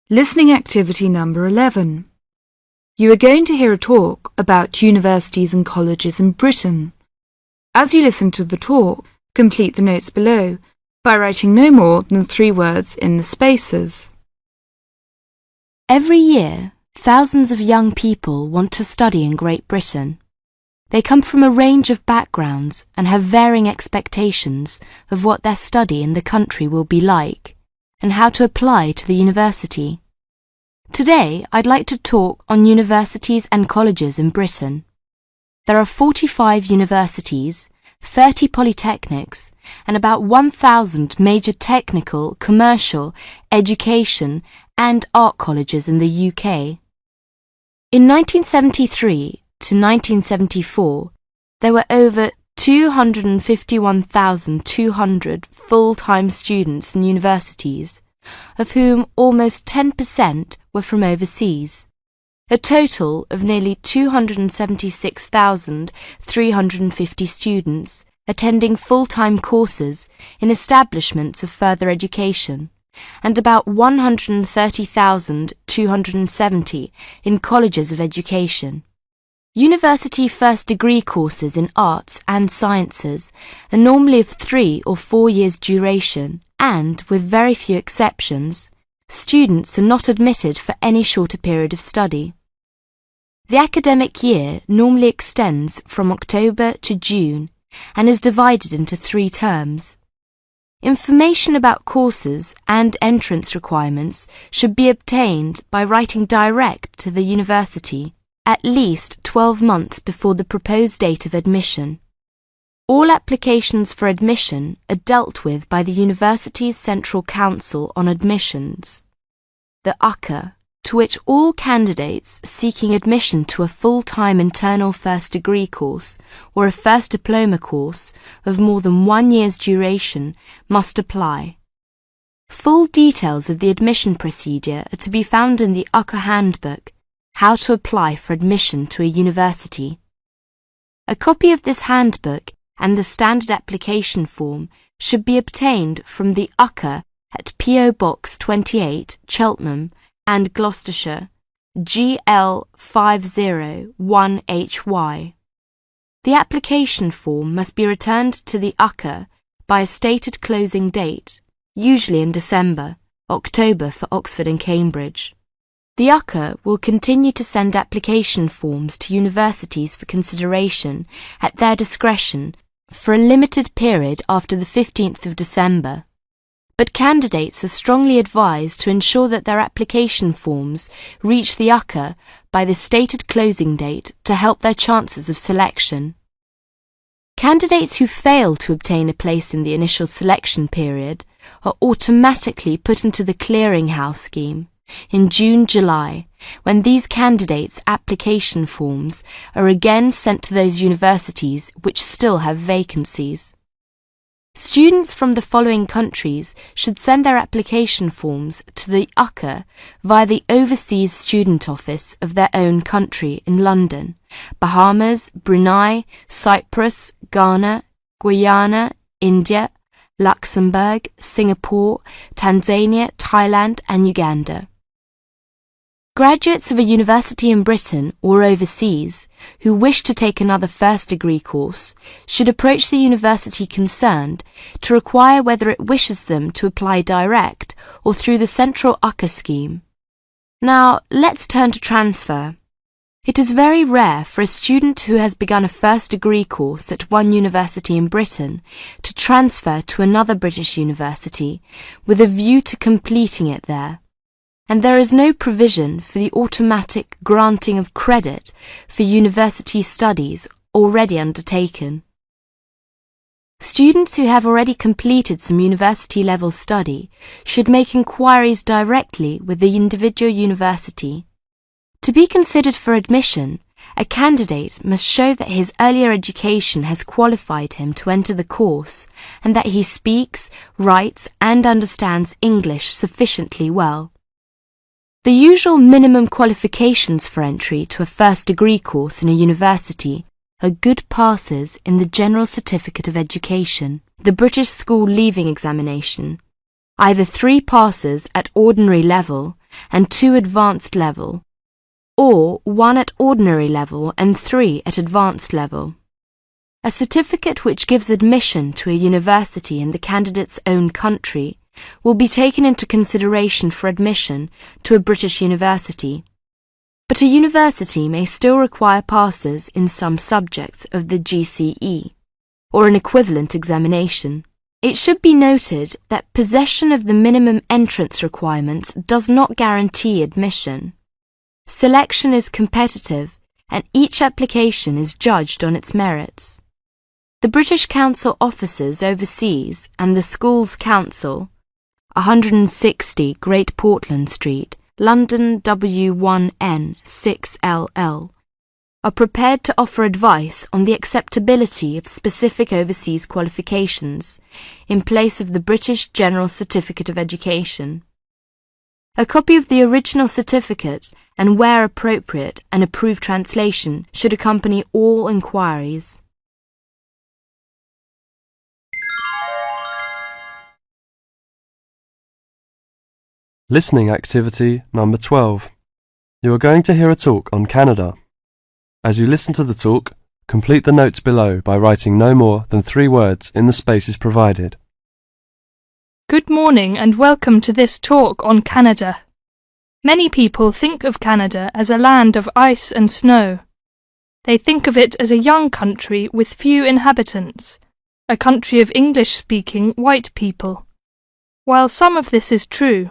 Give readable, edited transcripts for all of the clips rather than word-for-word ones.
Listening activity number 11. You are going to hear a talk about universities and colleges in Britain. As you listen to the talk, complete the notes below by writing no more than 3 words in the spaces. Every year, thousands of young people want to study in Great Britain. They come from a range of backgrounds and have varying expectations of what their study in the country will be like and how to apply to the university. Today, I'd like to talk on universities and colleges in Britain. There are 45 universities, 30 polytechnics, and about 1,000 major technical, commercial, education, and art colleges in the UK. In 1973 to 1974, there were over 251,200 full-time students in universities, of whom almost 10% were from overseas. A total of nearly 276,350 students attending full-time courses in establishments of further education, and about 130,270 in colleges of education. University first degree courses in arts and sciences are normally of 3 or 4 years duration, and, with very few exceptions, students are not admitted for any shorter period of study. The academic year normally extends from October to June and is divided into 3 terms. Information about courses and entrance requirements should be obtained by writing direct to the university at least 12 months before the proposed date of admission. All applications for admission are dealt with by the University's Central Council on Admissions, the UCA, to which all candidates seeking admission to a full-time internal first degree course or a first diploma course of more than 1 year's duration must apply. Full details of the admission procedure are to be found in the UCA Handbook, How to Apply for Admission to a University. A copy of this handbook and the standard application form should be obtained from the UCA at P.O. Box 28, Cheltenham and Gloucestershire, GL 501HY. The application form must be returned to the UCA by a stated closing date, usually in December, October for Oxford and Cambridge. The UCA will continue to send application forms to universities for consideration at their discretion for a limited period after the 15th of December. But candidates are strongly advised to ensure that their application forms reach the UCA by the stated closing date to help their chances of selection. Candidates who fail to obtain a place in the initial selection period are automatically put into the clearinghouse scheme in June-July, when these candidates' application forms are again sent to those universities which still have vacancies. Students from the following countries should send their application forms to the UCA via the Overseas Student Office of their own country in London: Bahamas, Brunei, Cyprus, Ghana, Guyana, India, Luxembourg, Singapore, Tanzania, Thailand and Uganda. Graduates of a university in Britain or overseas who wish to take another first degree course should approach the university concerned to inquire whether it wishes them to apply direct or through the central UCA scheme. Now, let's turn to transfer. It is very rare for a student who has begun a first degree course at one university in Britain to transfer to another British university with a view to completing it there. And there is no provision for the automatic granting of credit for university studies already undertaken. Students who have already completed some university-level study should make inquiries directly with the individual university. To be considered for admission, a candidate must show that his earlier education has qualified him to enter the course and that he speaks, writes and understands English sufficiently well. The usual minimum qualifications for entry to a first degree course in a university are good passes in the General Certificate of Education, the British School Leaving Examination, either 3 passes at ordinary level and 2 advanced level, or 1 at ordinary level and 3 at advanced level. A certificate which gives admission to a university in the candidate's own country will be taken into consideration for admission to a British university, but a university may still require passes in some subjects of the GCE, or an equivalent examination. It should be noted that possession of the minimum entrance requirements does not guarantee admission. Selection is competitive, and each application is judged on its merits. The British Council offices overseas and the Schools Council, 160 Great Portland Street, London W1N 6LL, are prepared to offer advice on the acceptability of specific overseas qualifications in place of the British General Certificate of Education. A copy of the original certificate and, where appropriate, an approved translation should accompany all inquiries. Listening activity number 12. You are going to hear a talk on Canada. As you listen to the talk, complete the notes below by writing no more than 3 words in the spaces provided. Good morning and welcome to this talk on Canada. Many people think of Canada as a land of ice and snow. They think of it as a young country with few inhabitants, a country of English-speaking white people. While some of this is true,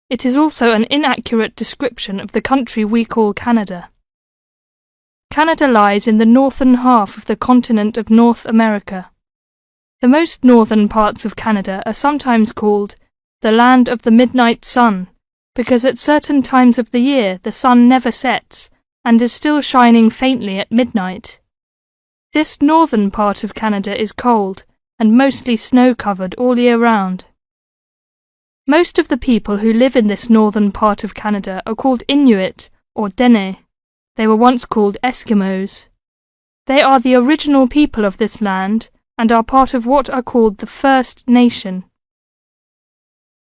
it is also an inaccurate description of the country we call Canada. Canada lies in the northern half of the continent of North America. The most northern parts of Canada are sometimes called the land of the midnight sun, because at certain times of the year the sun never sets and is still shining faintly at midnight. This northern part of Canada is cold and mostly snow-covered all year round. Most of the people who live in this northern part of Canada are called Inuit or Dene. They were once called Eskimos. They are the original people of this land and are part of what are called the First Nation.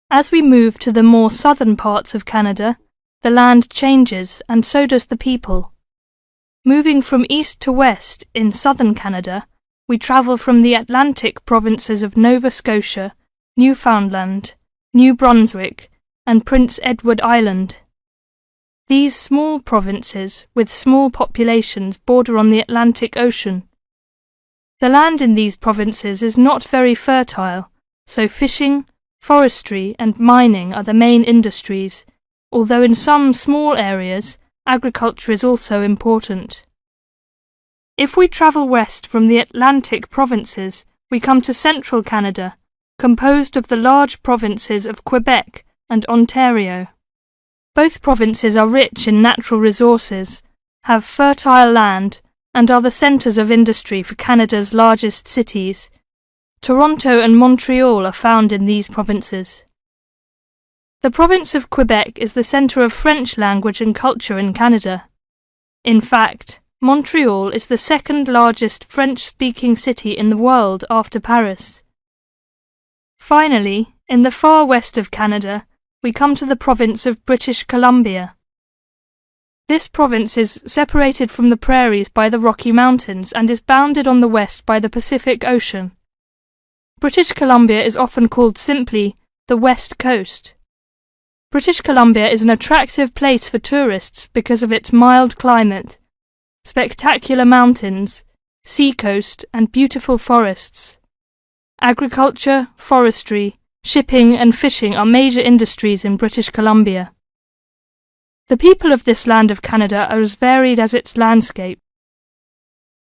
As we move to the more southern parts of Canada, the land changes and so does the people. Moving from east to west in southern Canada, we travel from the Atlantic provinces of Nova Scotia, Newfoundland, New Brunswick, and Prince Edward Island. These small provinces, with small populations, border on the Atlantic Ocean. The land in these provinces is not very fertile, so fishing, forestry, and mining are the main industries, although in some small areas, agriculture is also important. If we travel west from the Atlantic provinces, we come to central Canada, composed of the large provinces of Quebec and Ontario. Both provinces are rich in natural resources, have fertile land, and are the centres of industry for Canada's largest cities. Toronto and Montreal are found in these provinces. The province of Quebec is the centre of French language and culture in Canada. In fact, Montreal is the second largest French-speaking city in the world after Paris. Finally, in the far west of Canada, we come to the province of British Columbia. This province is separated from the prairies by the Rocky Mountains and is bounded on the west by the Pacific Ocean. British Columbia is often called simply the West Coast. British Columbia is an attractive place for tourists because of its mild climate, spectacular mountains, seacoast, and beautiful forests. Agriculture, forestry, shipping and fishing are major industries in British Columbia. The people of this land of Canada are as varied as its landscape.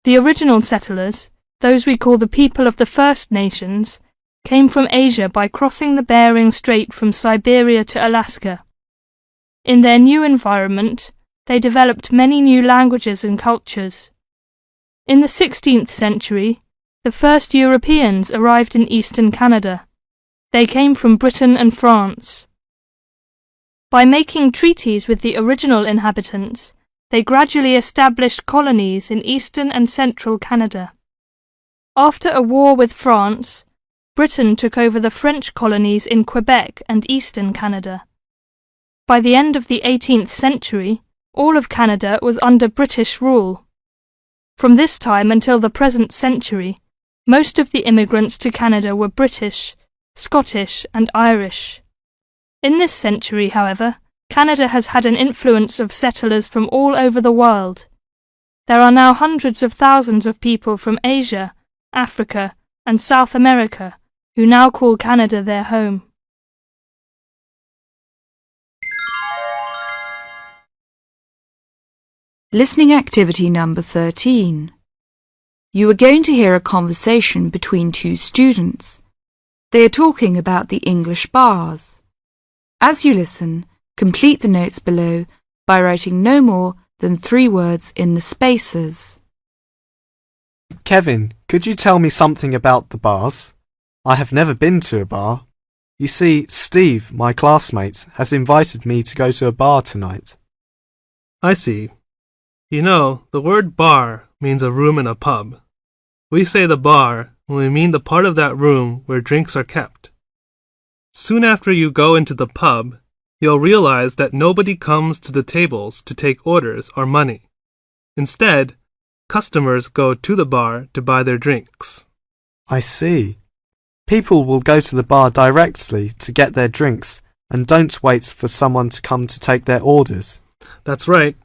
The original settlers, those we call the people of the First Nations, came from Asia by crossing the Bering Strait from Siberia to Alaska. In their new environment, they developed many new languages and cultures. In the 16th century, the first Europeans arrived in eastern Canada. They came from Britain and France. By making treaties with the original inhabitants, they gradually established colonies in eastern and central Canada. After a war with France, Britain took over the French colonies in Quebec and eastern Canada. By the end of the 18th century, all of Canada was under British rule. From this time until the present century, most of the immigrants to Canada were British, Scottish, and Irish. In this century, however, Canada has had an influence of settlers from all over the world. There are now hundreds of thousands of people from Asia, Africa, and South America who now call Canada their home. Listening activity number 13. You are going to hear a conversation between two students. They are talking about the English bars. As you listen, complete the notes below by writing no more than 3 words in the spaces. Kevin, could you tell me something about the bars? I have never been to a bar. You see, Steve, my classmate, has invited me to go to a bar tonight. I see. You know, the word bar means a room in a pub. We say the bar when we mean the part of that room where drinks are kept. Soon after you go into the pub, you'll realize that nobody comes to the tables to take orders or money. Instead, customers go to the bar to buy their drinks. I see. People will go to the bar directly to get their drinks and don't wait for someone to come to take their orders. That's right.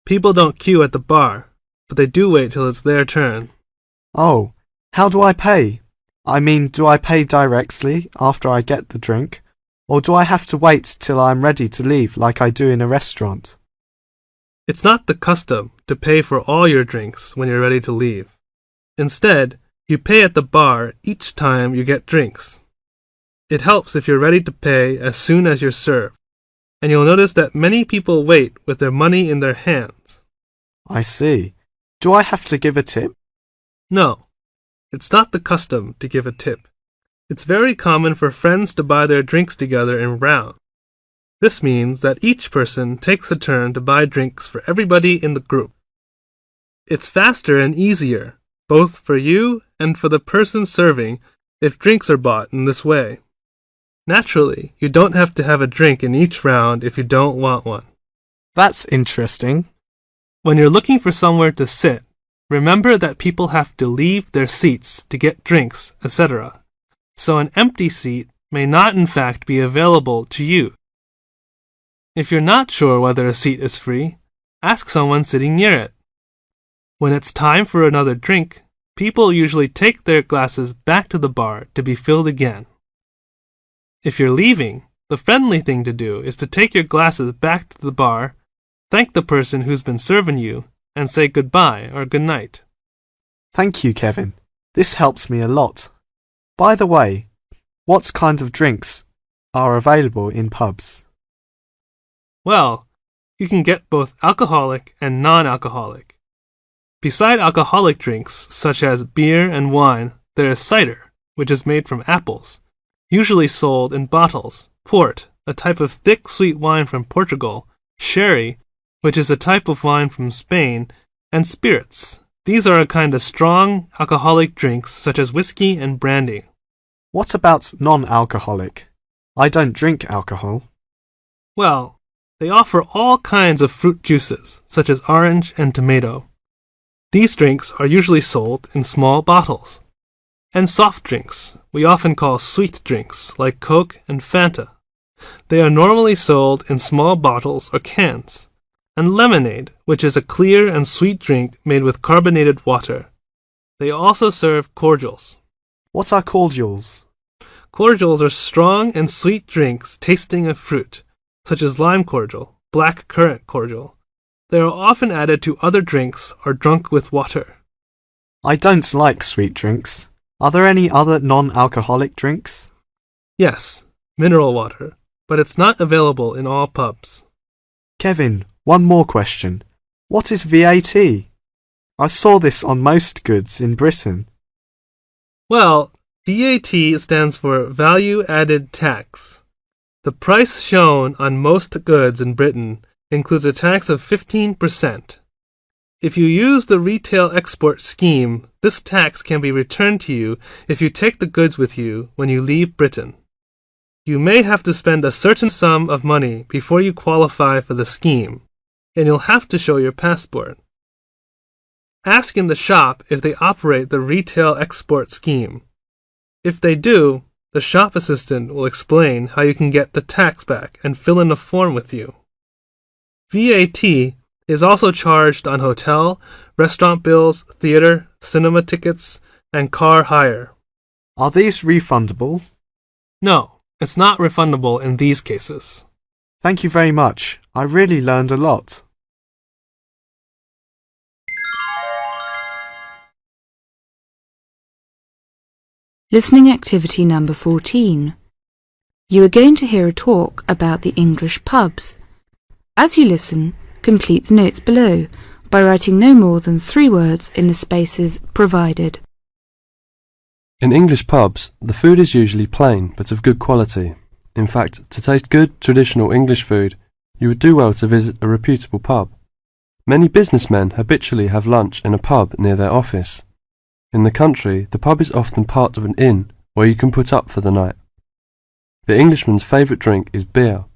People don't queue at the bar, but they do wait till it's their turn. Oh, how do I pay? I mean, do I pay directly after I get the drink, or do I have to wait till I'm ready to leave like I do in a restaurant? It's not the custom to pay for all your drinks when you're ready to leave. Instead, you pay at the bar each time you get drinks. It helps if you're ready to pay as soon as you're served, and you'll notice that many people wait with their money in their hands. I see. Do I have to give a tip? No, it's not the custom to give a tip. It's very common for friends to buy their drinks together in rounds. This means that each person takes a turn to buy drinks for everybody in the group. It's faster and easier, both for you and for the person serving, if drinks are bought in this way. Naturally, you don't have to have a drink in each round if you don't want one. That's interesting. When you're looking for somewhere to sit, remember that people have to leave their seats to get drinks, etc. So an empty seat may not in fact be available to you. If you're not sure whether a seat is free, ask someone sitting near it. When it's time for another drink, people usually take their glasses back to the bar to be filled again. If you're leaving, the friendly thing to do is to take your glasses back to the bar, thank the person who's been serving you, and say goodbye or good night. Thank you, Kevin. This helps me a lot. By the way, what kind of drinks are available in pubs? Well, you can get both alcoholic and non-alcoholic. Beside alcoholic drinks, such as beer and wine, there is cider, which is made from apples, usually sold in bottles, port, a type of thick sweet wine from Portugal, sherry, which is a type of wine from Spain, and spirits. These are a kind of strong alcoholic drinks such as whiskey and brandy. What about non-alcoholic? I don't drink alcohol. Well, they offer all kinds of fruit juices, such as orange and tomato. These drinks are usually sold in small bottles. And soft drinks, we often call sweet drinks, like Coke and Fanta. They are normally sold in small bottles or cans. And lemonade, which is a clear and sweet drink made with carbonated water. They also serve cordials. What are cordials? Cordials are strong and sweet drinks tasting of fruit, such as lime cordial, black currant cordial. They are often added to other drinks or drunk with water. I don't like sweet drinks. Are there any other non-alcoholic drinks? Yes, mineral water, but it's not available in all pubs. Kevin, one more question. What is VAT? I saw this on most goods in Britain. Well, VAT stands for Value Added Tax. The price shown on most goods in Britain includes a tax of 15%. If you use the retail export scheme, this tax can be returned to you if you take the goods with you when you leave Britain. You may have to spend a certain sum of money before you qualify for the scheme, and you'll have to show your passport. Ask in the shop if they operate the retail export scheme. If they do, the shop assistant will explain how you can get the tax back and fill in a form with you. VAT is also charged on hotel, restaurant bills, theater, cinema tickets, and car hire. Are these refundable? No, it's not refundable in these cases. Thank you very much. I really learned a lot. Listening activity number 14. You are going to hear a talk about the English pubs. As you listen, complete the notes below by writing no more than 3 words in the spaces provided. In English pubs, the food is usually plain but of good quality. In fact, to taste good, traditional English food, you would do well to visit a reputable pub. Many businessmen habitually have lunch in a pub near their office. In the country, the pub is often part of an inn where you can put up for the night. The Englishman's favourite drink is beer.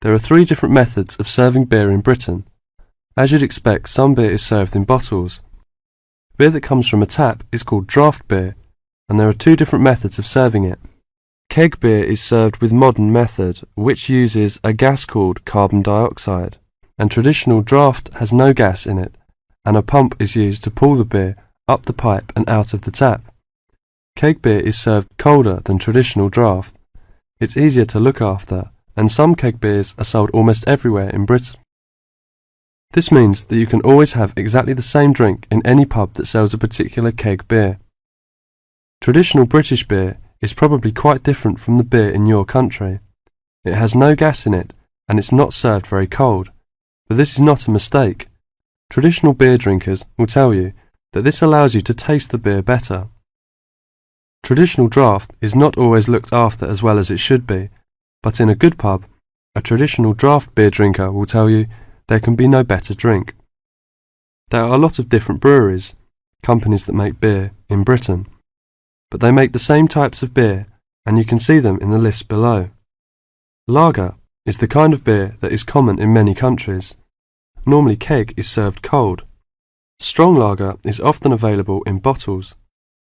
There are 3 different methods of serving beer in Britain. As you'd expect, some beer is served in bottles. Beer that comes from a tap is called draft beer, and there are 2 different methods of serving it. Keg beer is served with modern method, which uses a gas called carbon dioxide, and traditional draft has no gas in it, and a pump is used to pull the beer up the pipe and out of the tap. Keg beer is served colder than traditional draft. It's easier to look after, and some keg beers are sold almost everywhere in Britain. This means that you can always have exactly the same drink in any pub that sells a particular keg beer. Traditional British beer is probably quite different from the beer in your country. It has no gas in it, and it's not served very cold. But this is not a mistake. Traditional beer drinkers will tell you that this allows you to taste the beer better. Traditional draft is not always looked after as well as it should be, but in a good pub, a traditional draft beer drinker will tell you there can be no better drink. There are a lot of different breweries, companies that make beer, in Britain, but they make the same types of beer, and you can see them in the list below. Lager is the kind of beer that is common in many countries. Normally keg is served cold. Strong lager is often available in bottles.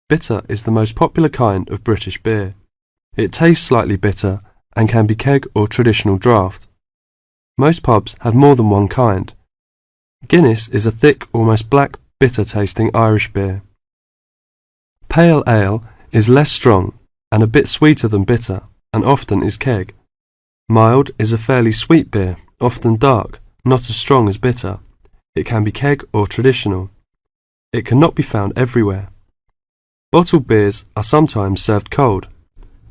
Bitter is the most popular kind of British beer. It tastes slightly bitter and can be keg or traditional draft. Most pubs have more than one kind. Guinness is a thick, almost black, bitter-tasting Irish beer. Pale ale is less strong and a bit sweeter than bitter, and often is keg. Mild is a fairly sweet beer, often dark, not as strong as bitter. It can be keg or traditional. It cannot be found everywhere. Bottled beers are sometimes served cold.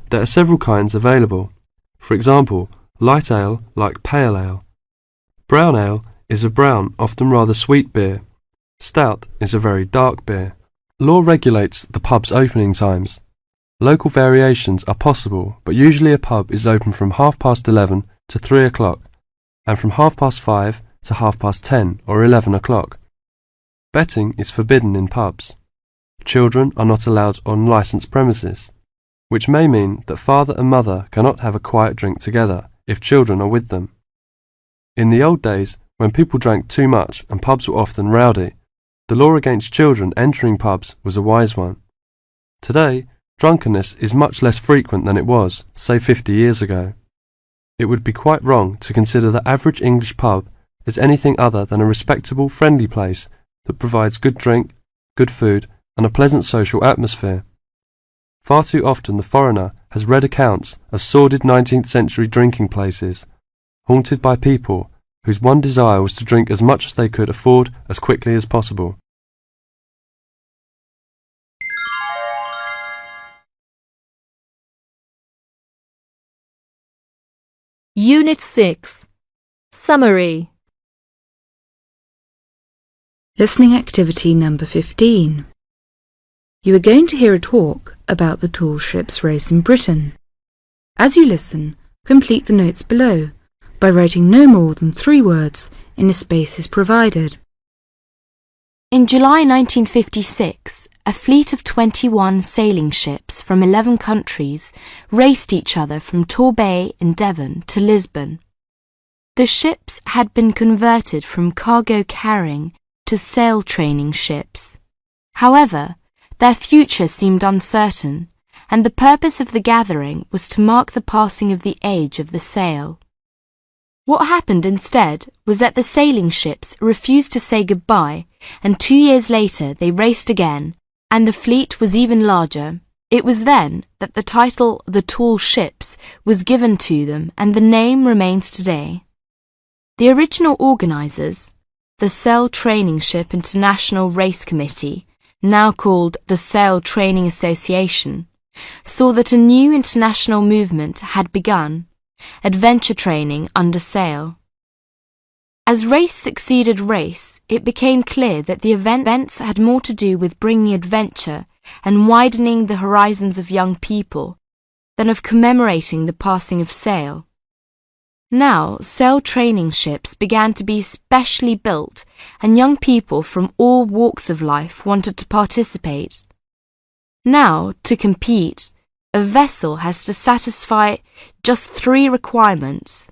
There are several kinds available. For example, light ale like pale ale. Brown ale is a brown, often rather sweet beer. Stout is a very dark beer. Law regulates the pub's opening times. Local variations are possible, but usually a pub is open from 11:30 to 3 o'clock, and from 5:30 to 10:30 or 11 o'clock. Betting is forbidden in pubs. Children are not allowed on licensed premises, which may mean that father and mother cannot have a quiet drink together if children are with them. In the old days, when people drank too much and pubs were often rowdy, the law against children entering pubs was a wise one. Today, drunkenness is much less frequent than it was, say 50 years ago. It would be quite wrong to consider the average English pub as anything other than a respectable, friendly place that provides good drink, good food, and a pleasant social atmosphere. Far too often the foreigner has read accounts of sordid 19th century drinking places, haunted by people whose one desire was to drink as much as they could afford as quickly as possible. Unit 6. Summary. Listening activity number 15. You are going to hear a talk about the tall ships race in Britain. As you listen, complete the notes below by writing no more than 3 words in the spaces provided. In July 1956, a fleet of 21 sailing ships from 11 countries raced each other from Torbay in Devon to Lisbon. The ships had been converted from cargo carrying to sail training ships. However, their future seemed uncertain, and the purpose of the gathering was to mark the passing of the age of the sail. What happened instead was that the sailing ships refused to say goodbye, and 2 years later they raced again, and the fleet was even larger. It was then that the title The Tall Ships was given to them, and the name remains today. The original organisers, the Sail Training Ship International Race Committee, now called the Sail Training Association, saw that a new international movement had begun, adventure training under sail. As race succeeded race, it became clear that the events had more to do with bringing adventure and widening the horizons of young people than of commemorating the passing of sail. Now, sail training ships began to be specially built, and young people from all walks of life wanted to participate. Now, to compete, a vessel has to satisfy just 3 requirements.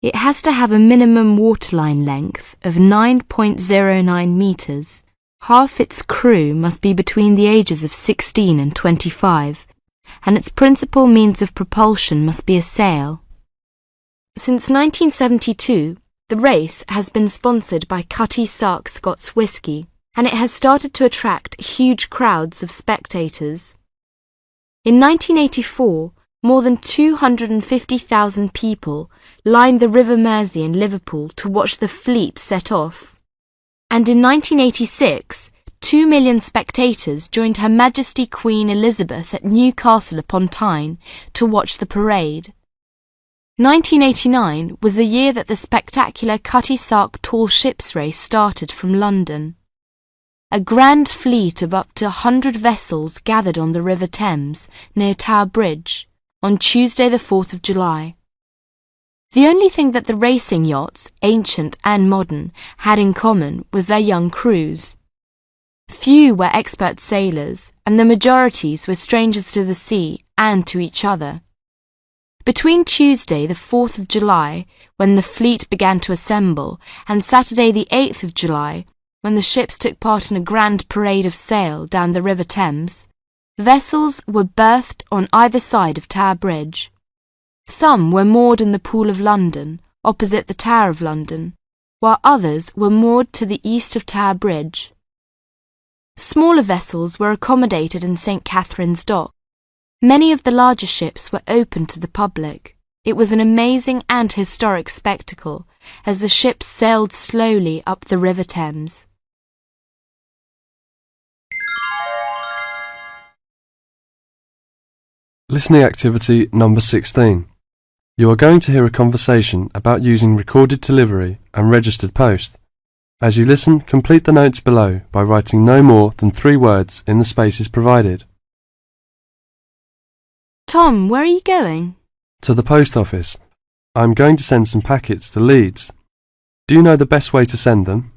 It has to have a minimum waterline length of 9.09 metres. Half its crew must be between the ages of 16 and 25, and its principal means of propulsion must be a sail. Since 1972, the race has been sponsored by Cutty Sark Scots Whisky, and it has started to attract huge crowds of spectators. In 1984, more than 250,000 people lined the River Mersey in Liverpool to watch the fleet set off. And in 1986, 2 million spectators joined Her Majesty Queen Elizabeth at Newcastle upon Tyne to watch the parade. 1989 was the year that the spectacular Cutty Sark Tall Ships race started from London. A grand fleet of up to 100 vessels gathered on the River Thames near Tower Bridge on Tuesday the 4th of July. The only thing that the racing yachts, ancient and modern, had in common was their young crews. Few were expert sailors, and the majorities were strangers to the sea and to each other. Between Tuesday the 4th of July, when the fleet began to assemble, and Saturday the 8th of July, when the ships took part in a grand parade of sail down the River Thames, vessels were berthed on either side of Tower Bridge. Some were moored in the Pool of London, opposite the Tower of London, while others were moored to the east of Tower Bridge. Smaller vessels were accommodated in St. Catherine's Dock. Many of the larger ships were open to the public. It was an amazing and historic spectacle as the ships sailed slowly up the River Thames. Listening activity number 16. You are going to hear a conversation about using recorded delivery and registered post. As you listen, complete the notes below by writing no more than 3 words in the spaces provided. Tom, where are you going? To the post office. I'm going to send some packets to Leeds. Do you know the best way to send them?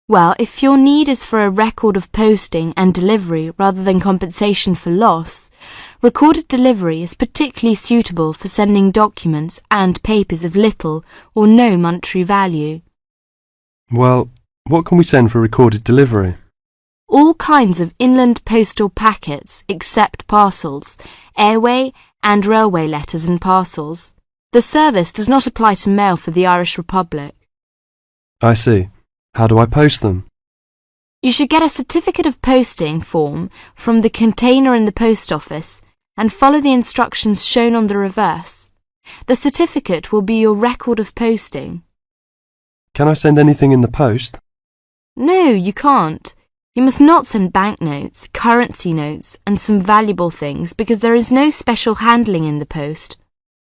Well, if your need is for a record of posting and delivery rather than compensation for loss, recorded delivery is particularly suitable for sending documents and papers of little or no monetary value. Well, what can we send for recorded delivery? All kinds of inland postal packets except parcels, airway and railway letters and parcels. The service does not apply to mail for the Irish Republic. I see. How do I post them? You should get a certificate of posting form from the container in the post office and follow the instructions shown on the reverse. The certificate will be your record of posting. Can I send anything in the post? No, you can't. You must not send banknotes, currency notes, and some valuable things because there is no special handling in the post.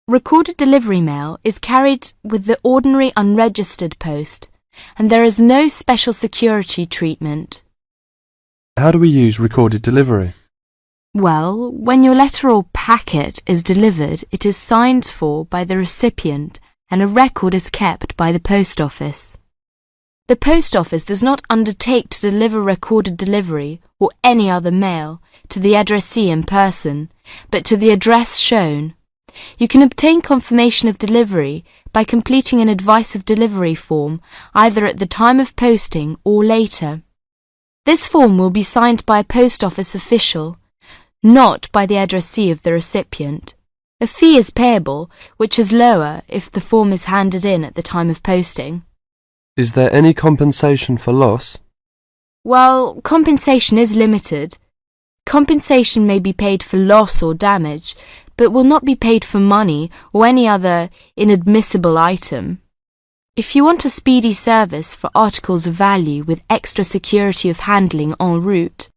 Recorded delivery mail is carried with the ordinary unregistered post, and there is no special security treatment. How do we use recorded delivery? Well, when your letter or packet is delivered, it is signed for by the recipient and a record is kept by the post office. The post office does not undertake to deliver recorded delivery or any other mail to the addressee in person, but to the address shown. You can obtain confirmation of delivery by completing an advice of delivery form either at the time of posting or later. This form will be signed by a post office official, not by the addressee of the recipient. A fee is payable, which is lower if the form is handed in at the time of posting. Is there any compensation for loss? Well, compensation is limited. Compensation may be paid for loss or damage, but will not be paid for money or any other inadmissible item. If you want a speedy service for articles of value with extra security of handling en route,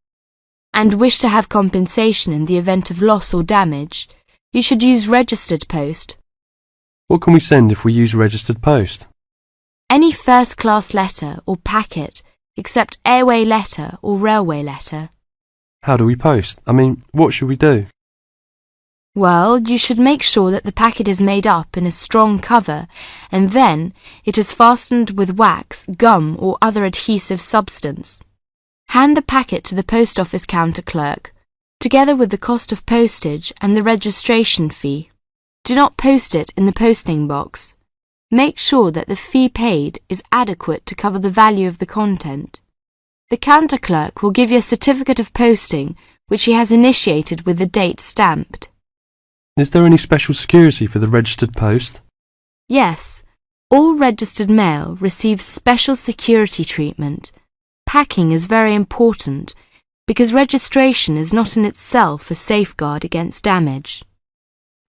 and wish to have compensation in the event of loss or damage, you should use registered post. What can we send if we use registered post? Any first-class letter or packet except airway letter or railway letter. How do we post? What should we do? Well, you should make sure that the packet is made up in a strong cover and then it is fastened with wax, gum or other adhesive substance. Hand the packet to the post office counter clerk, together with the cost of postage and the registration fee. Do not post it in the posting box. Make sure that the fee paid is adequate to cover the value of the content. The counter clerk will give you a certificate of posting which he has initiated with the date stamped. Is there any special security for the registered post? Yes, all registered mail receives special security treatment. Packing is very important because registration is not in itself a safeguard against damage.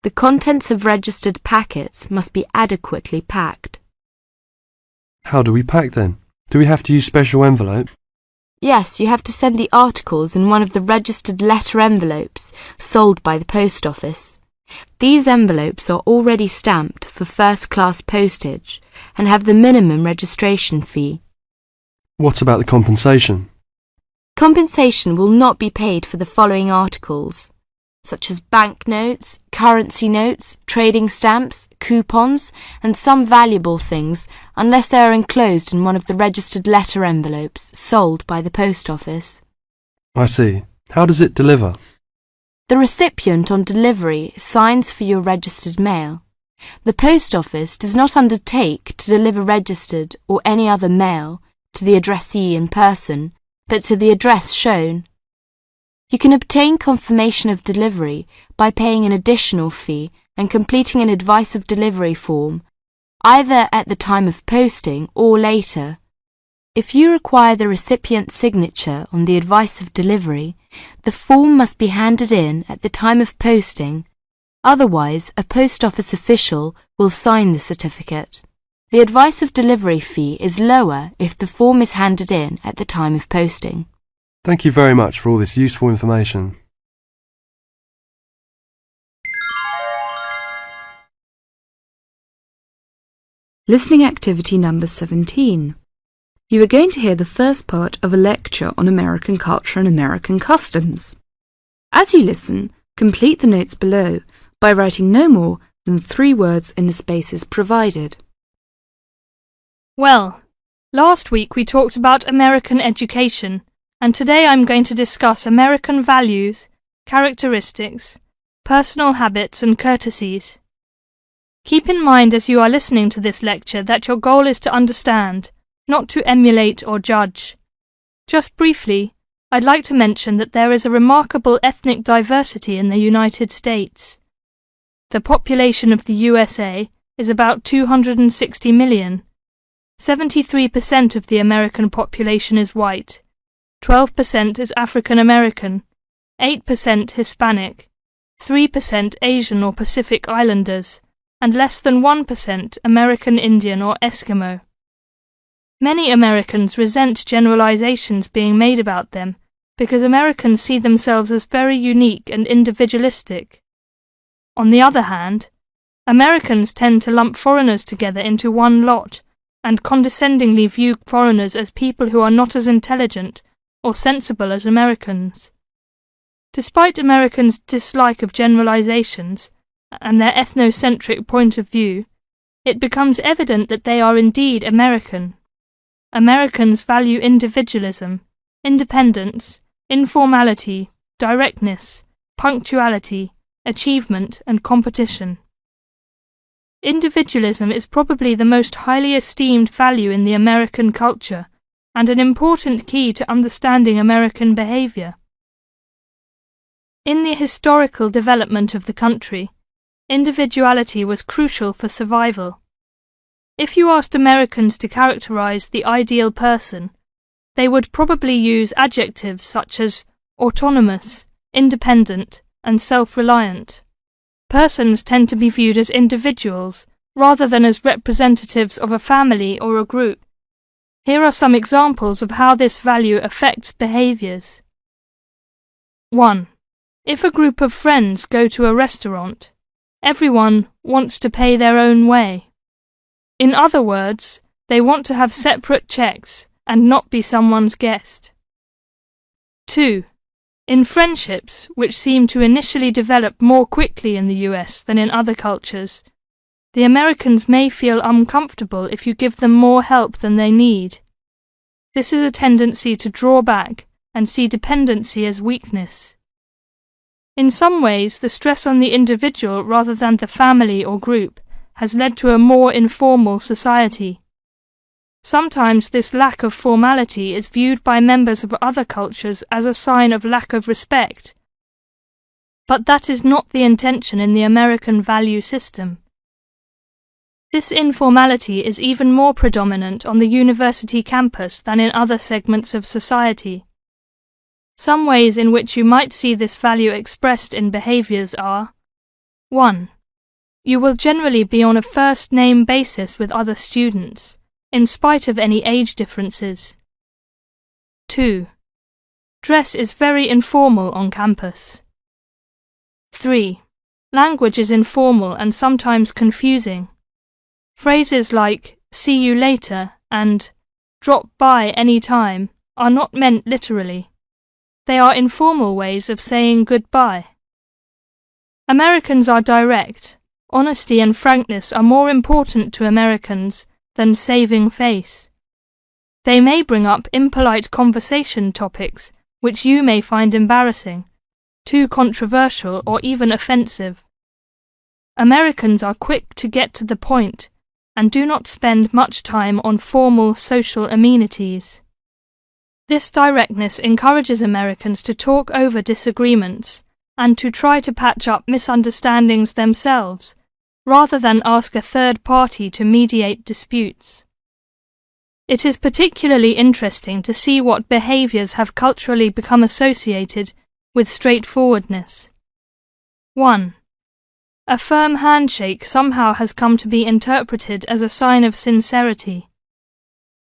The contents of registered packets must be adequately packed. How do we pack then? Do we have to use special envelope? Yes, you have to send the articles in one of the registered letter envelopes sold by the post office. These envelopes are already stamped for first-class postage and have the minimum registration fee. What about the compensation? Compensation will not be paid for the following articles, such as banknotes, currency notes, trading stamps, coupons, and some valuable things, unless they are enclosed in one of the registered letter envelopes sold by the post office. I see. How does it deliver? The recipient on delivery signs for your registered mail. The post office does not undertake to deliver registered or any other mail to the addressee in person, but to the address shown. You can obtain confirmation of delivery by paying an additional fee and completing an advice of delivery form, either at the time of posting or later. If you require the recipient's signature on the advice of delivery, the form must be handed in at the time of posting. Otherwise, a post office official will sign the certificate. The advice of delivery fee is lower if the form is handed in at the time of posting. Thank you very much for all this useful information. Listening activity number 17. You are going to hear the first part of a lecture on American culture and American customs. As you listen, complete the notes below by writing no more than 3 words in the spaces provided. Well, last week we talked about American education, and today I'm going to discuss American values, characteristics, personal habits and courtesies. Keep in mind as you are listening to this lecture that your goal is to understand, not to emulate or judge. Just briefly, I'd like to mention that there is a remarkable ethnic diversity in the United States. The population of the USA is about 260 million. 73% of the American population is white, 12% is African American, 8% Hispanic, 3% Asian or Pacific Islanders, and less than 1% American Indian or Eskimo. Many Americans resent generalizations being made about them because Americans see themselves as very unique and individualistic. On the other hand, Americans tend to lump foreigners together into one lot and condescendingly view foreigners as people who are not as intelligent or sensible as Americans. Despite Americans' dislike of generalizations and their ethnocentric point of view, it becomes evident that they are indeed American. Americans value individualism, independence, informality, directness, punctuality, achievement, and competition. Individualism is probably the most highly esteemed value in the American culture and an important key to understanding American behavior. In the historical development of the country, individuality was crucial for survival. If you asked Americans to characterize the ideal person, they would probably use adjectives such as autonomous, independent, and self-reliant. Persons tend to be viewed as individuals rather than as representatives of a family or a group. Here are some examples of how this value affects behaviors. 1. If a group of friends go to a restaurant, everyone wants to pay their own way. In other words, they want to have separate checks and not be someone's guest. 2. In friendships, which seem to initially develop more quickly in the US than in other cultures, the Americans may feel uncomfortable if you give them more help than they need. This is a tendency to draw back and see dependency as weakness. In some ways, the stress on the individual rather than the family or group has led to a more informal society. Sometimes this lack of formality is viewed by members of other cultures as a sign of lack of respect. But that is not the intention in the American value system. This informality is even more predominant on the university campus than in other segments of society. Some ways in which you might see this value expressed in behaviors are: 1. You will generally be on a first-name basis with other students, in spite of any age differences. 2. Dress is very informal on campus. 3. Language is informal and sometimes confusing. Phrases like "see you later" and "drop by any time" are not meant literally. They are informal ways of saying goodbye. Americans are direct. Honesty and frankness are more important to Americans than saving face. They may bring up impolite conversation topics which you may find embarrassing, too controversial, or even offensive. Americans are quick to get to the point and do not spend much time on formal social amenities. This directness encourages Americans to talk over disagreements and to try to patch up misunderstandings themselves, rather than ask a third party to mediate disputes. It is particularly interesting to see what behaviors have culturally become associated with straightforwardness. 1. A firm handshake somehow has come to be interpreted as a sign of sincerity.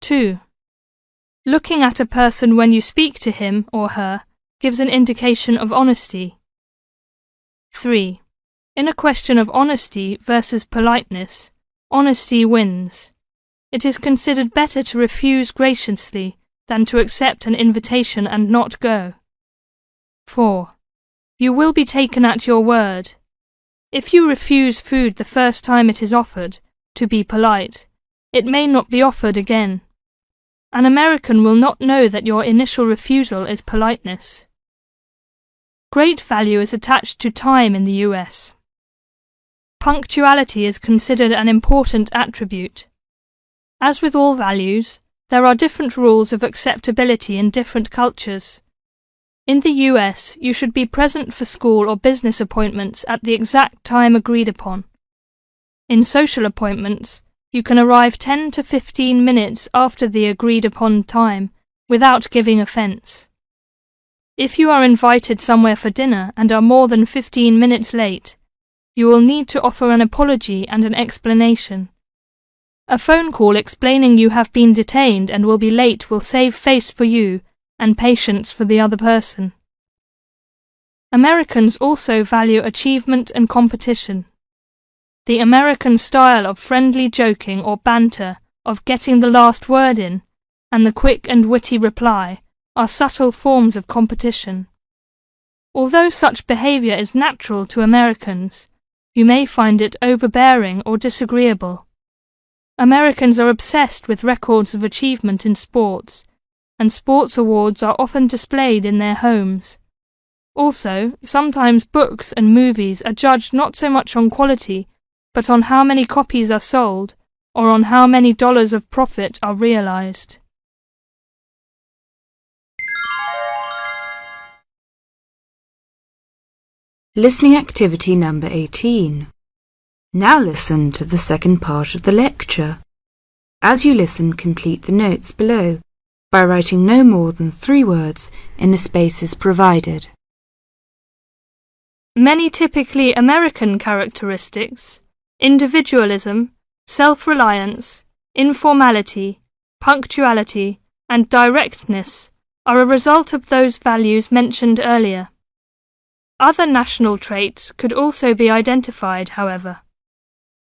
2. Looking at a person when you speak to him or her gives an indication of honesty. 3. In a question of honesty versus politeness, honesty wins. It is considered better to refuse graciously than to accept an invitation and not go. 4. You will be taken at your word. If you refuse food the first time it is offered, to be polite, it may not be offered again. An American will not know that your initial refusal is politeness. Great value is attached to time in the US. Punctuality is considered an important attribute. As with all values, there are different rules of acceptability in different cultures. In the US, you should be present for school or business appointments at the exact time agreed upon. In social appointments, you can arrive 10 to 15 minutes after the agreed upon time without giving offence. If you are invited somewhere for dinner and are more than 15 minutes late, you will need to offer an apology and an explanation. A phone call explaining you have been detained and will be late will save face for you and patience for the other person. Americans also value achievement and competition. The American style of friendly joking or banter, of getting the last word in, and the quick and witty reply are subtle forms of competition. Although such behaviour is natural to Americans, you may find it overbearing or disagreeable. Americans are obsessed with records of achievement in sports, and sports awards are often displayed in their homes. Also, sometimes books and movies are judged not so much on quality, but on how many copies are sold, or on how many dollars of profit are realized. Listening activity number 18. Now listen to the second part of the lecture. As you listen, complete the notes below by writing no more than 3 words in the spaces provided. Many typically American characteristics, individualism, self-reliance, informality, punctuality, and directness, are a result of those values mentioned earlier. Other national traits could also be identified, however.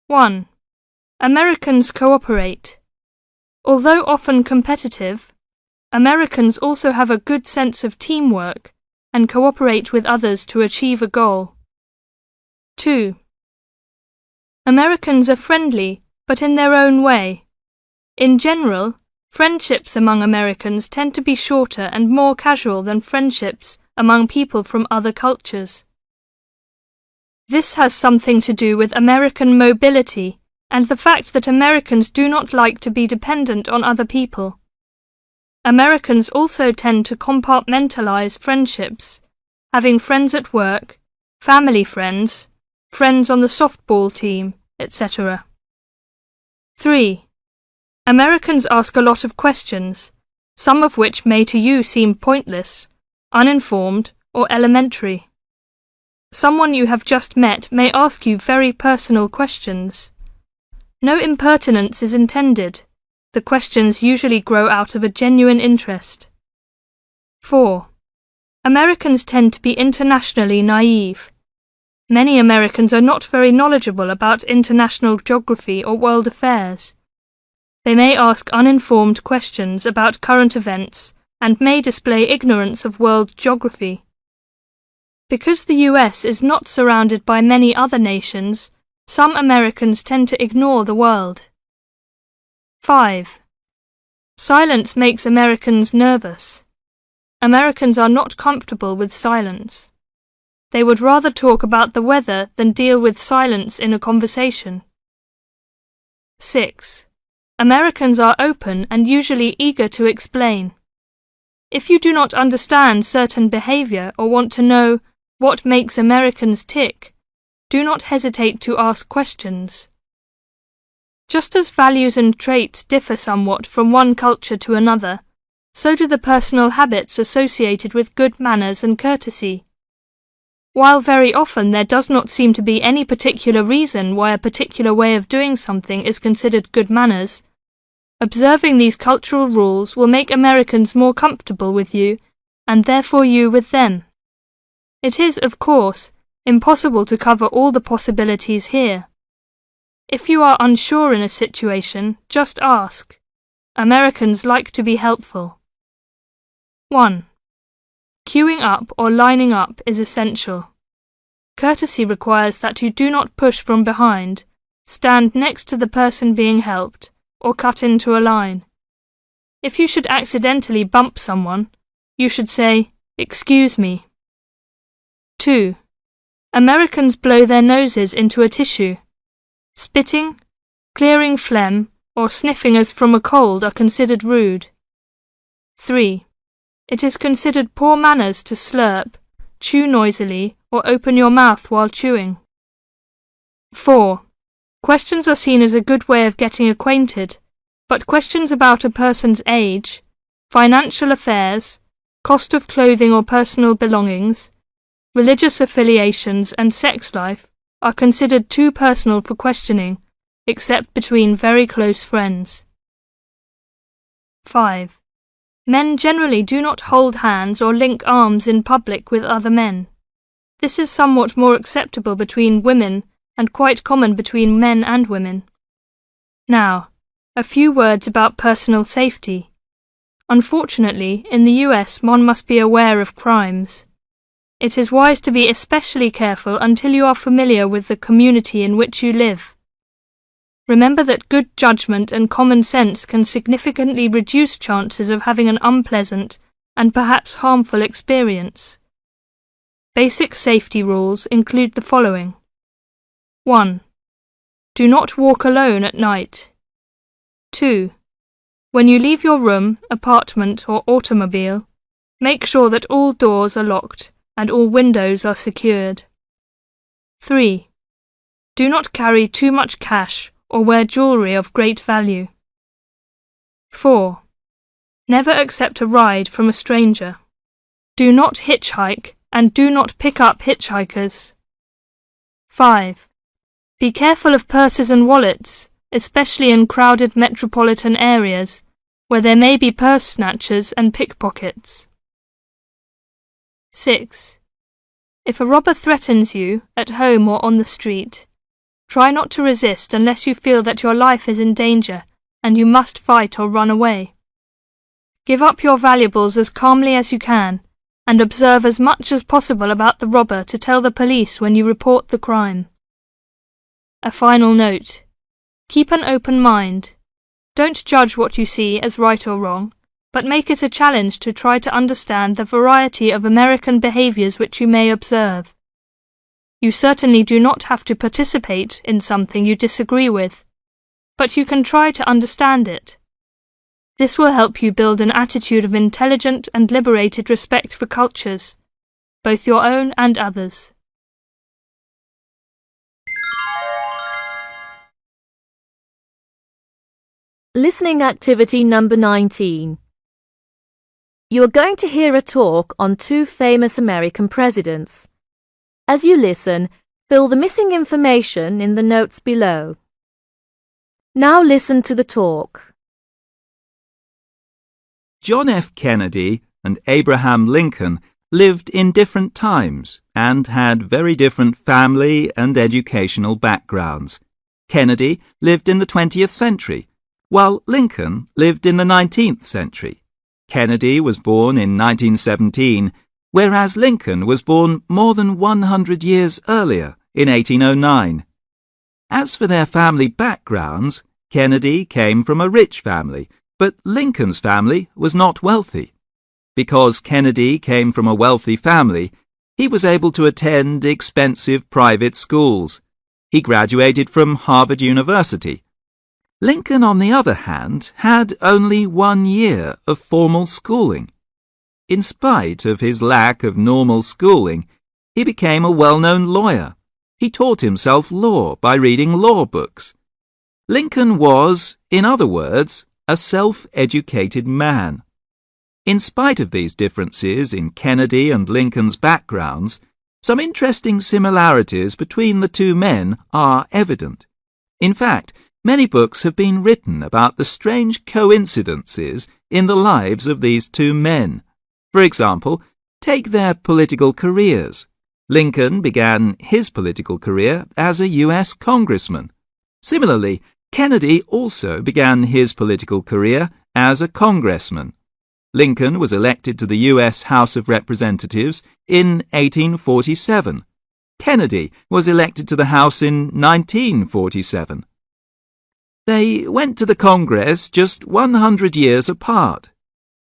1. Americans cooperate. Although often competitive, Americans also have a good sense of teamwork and cooperate with others to achieve a goal. 2. Americans are friendly, but in their own way. In general, friendships among Americans tend to be shorter and more casual than friendships among people from other cultures. This has something to do with American mobility and the fact that Americans do not like to be dependent on other people. Americans also tend to compartmentalize friendships, having friends at work, family friends, friends on the softball team, etc. 3. Americans ask a lot of questions, some of which may to you seem pointless, uninformed, or elementary. Someone you have just met may ask you very personal questions. No impertinence is intended. The questions usually grow out of a genuine interest. 4. Americans tend to be internationally naive. Many Americans are not very knowledgeable about international geography or world affairs. They may ask uninformed questions about current events and may display ignorance of world geography. Because the US is not surrounded by many other nations, some Americans tend to ignore the world. 5. Silence makes Americans nervous. Americans are not comfortable with silence. They would rather talk about the weather than deal with silence in a conversation. 6. Americans are open and usually eager to explain. If you do not understand certain behavior or want to know what makes Americans tick, do not hesitate to ask questions. Just as values and traits differ somewhat from one culture to another, so do the personal habits associated with good manners and courtesy. While very often there does not seem to be any particular reason why a particular way of doing something is considered good manners, observing these cultural rules will make Americans more comfortable with you, and therefore you with them. It is, of course, impossible to cover all the possibilities here. If you are unsure in a situation, just ask. Americans like to be helpful. 1. Queuing up or lining up is essential. Courtesy requires that you do not push from behind, stand next to the person being helped, or cut into a line. If you should accidentally bump someone, you should say, "Excuse me." 2. Americans blow their noses into a tissue. Spitting, clearing phlegm, or sniffing as from a cold are considered rude. 3. It is considered poor manners to slurp, chew noisily, or open your mouth while chewing. 4. Questions are seen as a good way of getting acquainted, but questions about a person's age, financial affairs, cost of clothing or personal belongings, religious affiliations and sex life are considered too personal for questioning, except between very close friends. 5. Men generally do not hold hands or link arms in public with other men. This is somewhat more acceptable between women and quite common between men and women. Now, a few words about personal safety. Unfortunately, in the US one must be aware of crimes. It is wise to be especially careful until you are familiar with the community in which you live. Remember that good judgment and common sense can significantly reduce chances of having an unpleasant and perhaps harmful experience. Basic safety rules include the following. 1. Do not walk alone at night. 2. When you leave your room, apartment or automobile, make sure that all doors are locked and all windows are secured. 3. Do not carry too much cash or wear jewellery of great value. 4. Never accept a ride from a stranger. Do not hitchhike and do not pick up hitchhikers. 5. Be careful of purses and wallets, especially in crowded metropolitan areas where there may be purse snatchers and pickpockets. 6. If a robber threatens you, at home or on the street, try not to resist unless you feel that your life is in danger and you must fight or run away. Give up your valuables as calmly as you can and observe as much as possible about the robber to tell the police when you report the crime. A final note. Keep an open mind. Don't judge what you see as right or wrong, but make it a challenge to try to understand the variety of American behaviours which you may observe. You certainly do not have to participate in something you disagree with, but you can try to understand it. This will help you build an attitude of intelligent and liberated respect for cultures, both your own and others. Listening activity number 19. You are going to hear a talk on 2 famous American presidents. As you listen, fill the missing information in the notes below. Now listen to the talk. John F. Kennedy and Abraham Lincoln lived in different times and had very different family and educational backgrounds. Kennedy lived in the 20th century, while Lincoln lived in the 19th century. Kennedy was born in 1917, whereas Lincoln was born more than 100 years earlier, in 1809. As for their family backgrounds, Kennedy came from a rich family, but Lincoln's family was not wealthy. Because Kennedy came from a wealthy family, he was able to attend expensive private schools. He graduated from Harvard University. Lincoln, on the other hand, had only 1 year of formal schooling. In spite of his lack of normal schooling, he became a well-known lawyer. He taught himself law by reading law books. Lincoln was, in other words, a self-educated man. In spite of these differences in Kennedy and Lincoln's backgrounds, some interesting similarities between the 2 men are evident. In fact, many books have been written about the strange coincidences in the lives of these 2 men. For example, take their political careers. Lincoln began his political career as a U.S. congressman. Similarly, Kennedy also began his political career as a congressman. Lincoln was elected to the U.S. House of Representatives in 1847. Kennedy was elected to the House in 1947. They went to the Congress just 100 years apart.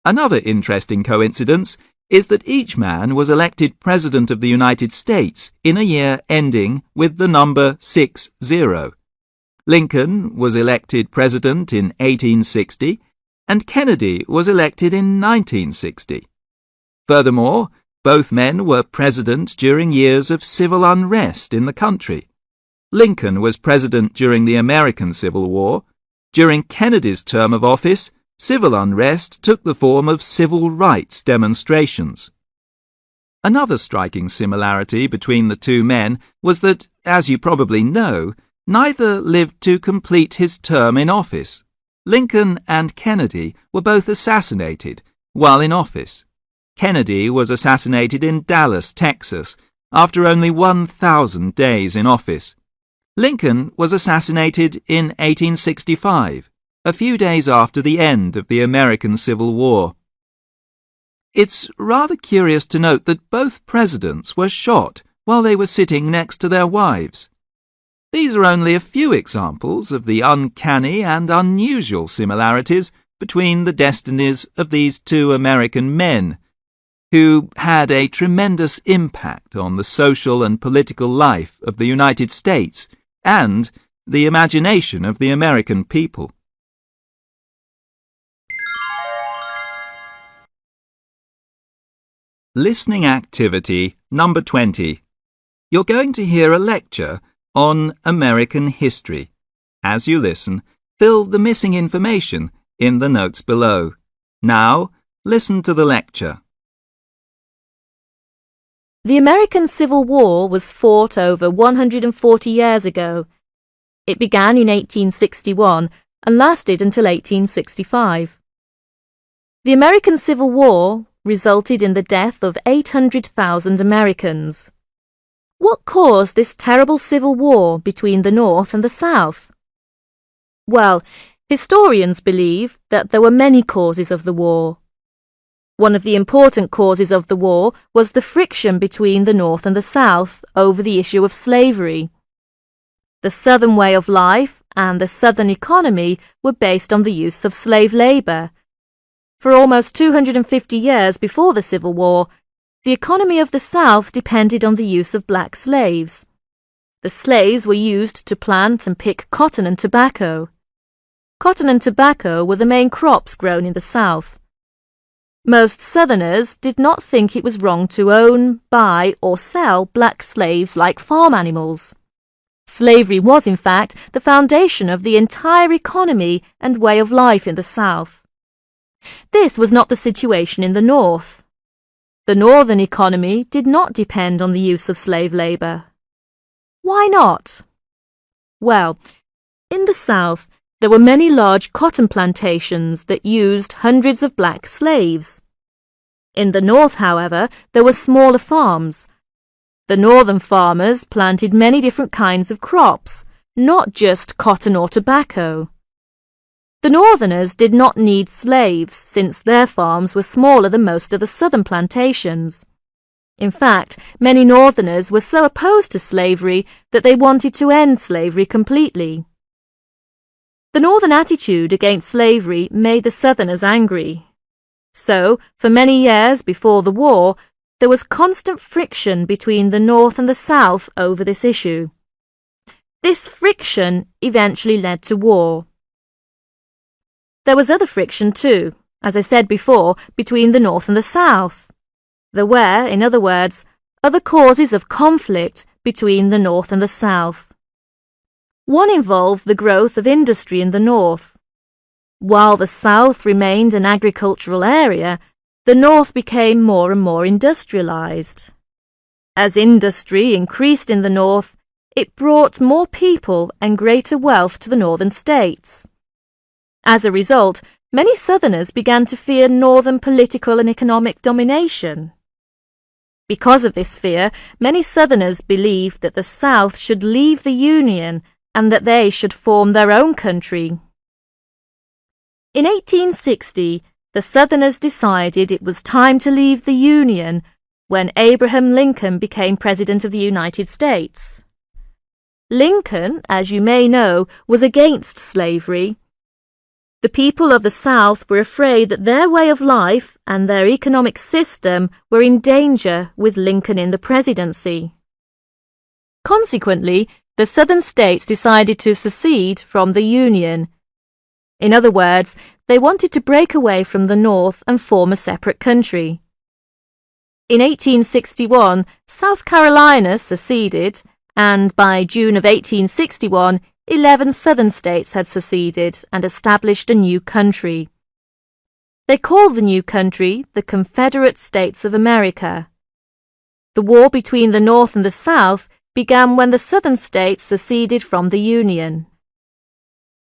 Another interesting coincidence is that each man was elected President of the United States in a year ending with the number 60. Lincoln was elected President in 1860, and Kennedy was elected in 1960. Furthermore, both men were president during years of civil unrest in the country. Lincoln was president during the American Civil War. During Kennedy's term of office, civil unrest took the form of civil rights demonstrations. Another striking similarity between the 2 men was that, as you probably know, neither lived to complete his term in office. Lincoln and Kennedy were both assassinated while in office. Kennedy was assassinated in Dallas, Texas, after only 1,000 days in office. Lincoln was assassinated in 1865, a few days after the end of the American Civil War. It's rather curious to note that both presidents were shot while they were sitting next to their wives. These are only a few examples of the uncanny and unusual similarities between the destinies of these two American men, who had a tremendous impact on the social and political life of the United States and the imagination of the American people. Listening activity number 20. You're going to hear a lecture on American history. As you listen, fill the missing information in the notes below. Now, listen to the lecture. The American Civil War was fought over 140 years ago. It began in 1861 and lasted until 1865. The American Civil War resulted in the death of 800,000 Americans. What caused this terrible civil war between the North and the South? Well, historians believe that there were many causes of the war. One of the important causes of the war was the friction between the North and the South over the issue of slavery. The Southern way of life and the Southern economy were based on the use of slave labor. For almost 250 years before the Civil War, the economy of the South depended on the use of black slaves. The slaves were used to plant and pick cotton and tobacco. Cotton and tobacco were the main crops grown in the South. Most Southerners did not think it was wrong to own, buy, or sell black slaves like farm animals. Slavery was, in fact, the foundation of the entire economy and way of life in the South. This was not the situation in the North. The Northern economy did not depend on the use of slave labor. Why not? Well, in the South, there were many large cotton plantations that used hundreds of black slaves. In the North, however, there were smaller farms. The Northern farmers planted many different kinds of crops, not just cotton or tobacco. The Northerners did not need slaves since their farms were smaller than most of the Southern plantations. In fact, many Northerners were so opposed to slavery that they wanted to end slavery completely. The Northern attitude against slavery made the Southerners angry. So, for many years before the war, there was constant friction between the North and the South over this issue. This friction eventually led to war. There was other friction too, as I said before, between the North and the South. There were, in other words, other causes of conflict between the North and the South. One involved the growth of industry in the North. While the South remained an agricultural area, the North became more and more industrialized. As industry increased in the North, it brought more people and greater wealth to the northern states. As a result, many Southerners began to fear Northern political and economic domination. Because of this fear, many Southerners believed that the South should leave the Union and that they should form their own country. In 1860, the Southerners decided it was time to leave the Union when Abraham Lincoln became President of the United States. Lincoln, as you may know, was against slavery. The people of the South were afraid that their way of life and their economic system were in danger with Lincoln in the presidency. Consequently, the Southern states decided to secede from the Union. In other words, they wanted to break away from the North and form a separate country. In 1861, South Carolina seceded, and by June of 1861, 11 Southern states had seceded and established a new country. They called the new country the Confederate States of America. The war between the North and the South began when the Southern states seceded from the Union.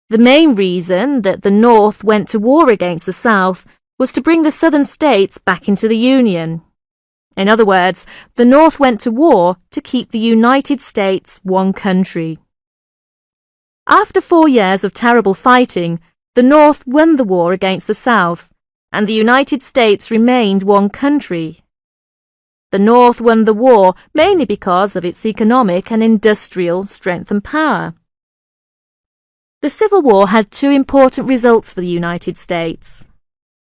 The main reason that the North went to war against the South was to bring the Southern states back into the Union. In other words, the North went to war to keep the United States one country. After 4 years of terrible fighting, the North won the war against the South, and the United States remained one country. The North won the war mainly because of its economic and industrial strength and power. The Civil War had two important results for the United States.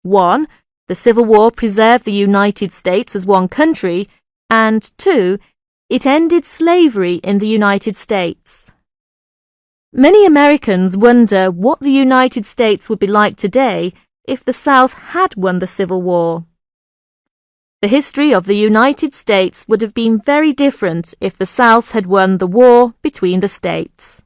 1. The Civil War preserved the United States as one country, and 2. It ended slavery in the United States. Many Americans wonder what the United States would be like today if the South had won the Civil War. The history of the United States would have been very different if the South had won the war between the states.